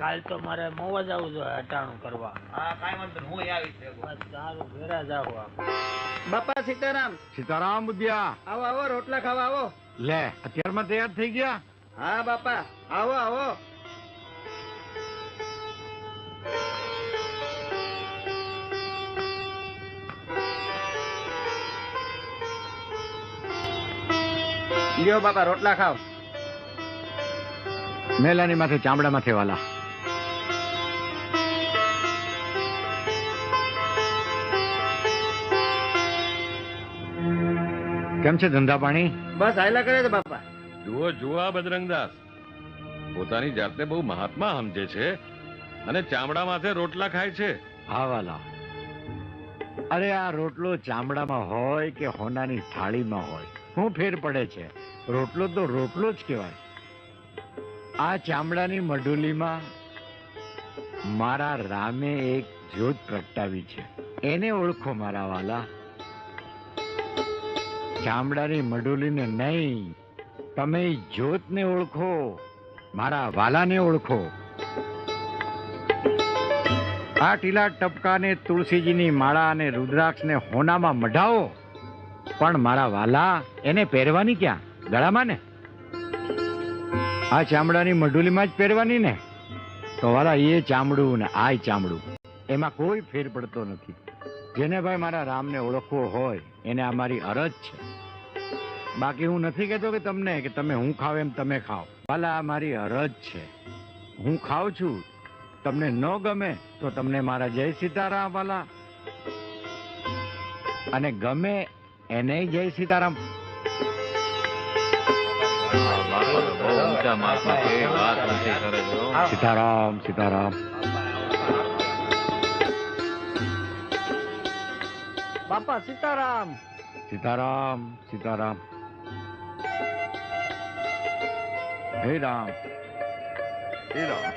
કાલ તો મારે મોવા જવું જોઈએ હટાણું કરવા. હા કાઈ વાંધો નહીં, હું આવીશ. બસ સારું, ઘેરા જાવ. બાપા સીતારામ. સીતારામ બુદ્ધિયા. આવો આવો, રોટલા ખાવા આવો. લે, અત્યારમાં તૈયાર થઈ ગયા? હા બાપા, આવો આવો. લ્યો બાપા, રોટલા ખાવ. મેલાની માથે ચામડા માથે વાલા. કેમ છે ધંધા પાણી? બસ હાયલા કરે છે બાપા. જુઓ જુઓ આ બજરંગદાસ પોતાની જાતને બહુ મહાત્મા સમજે છે અને ચામડા માથે રોટલા ખાય છે. હા વાલા, અરે આ રોટલો ચામડામાં હોય કે હોનાની થાળીમાં હોય, શું ફેર પડે છે? રોટલો તો રોટલો જ કહેવાય. આ ચામડાની મઢુલીમાં મારા રામે એક જ્યોત પ્રગટાવી છે, એને ઓળખો મારા વાલા. ચામડાની મઢુલીને નહીં, તમે જ્યોતને ઓળખો, મારા વાલાને ઓળખો. આ ટીલા ટપકાને તુલસીજીની માળા અને રુદ્રાક્ષને હોનામાં મઢાવો, પણ મારા વાલા એને પહેરવાની ક્યાં? ગળામાં ને. આ ચામડાની મઢુલીમાં જ પહેરવાની ને. તો વાલા એ ચામડું ને આ ચામડું, એમાં કોઈ ફેર પડતો નથી. જેને ભાઈ મારા રામને ઓળખવો હોય એને આ મારી અરજ છે. બાકી હું નથી કહેતો કે તમને કે તમે હું ખાવ એમ તમે ખાઓ. વાલા આ મારી અરજ છે. હું ખાઉં છું, તમને ન ગમે તો તમને મારા જય સીતારામ વાલા, અને ગમે એને જય સીતારામ. સીતારામ સીતારામ. બાપા સીતારામ. સીતારામ સીતારામ. હે રામ હે રામ.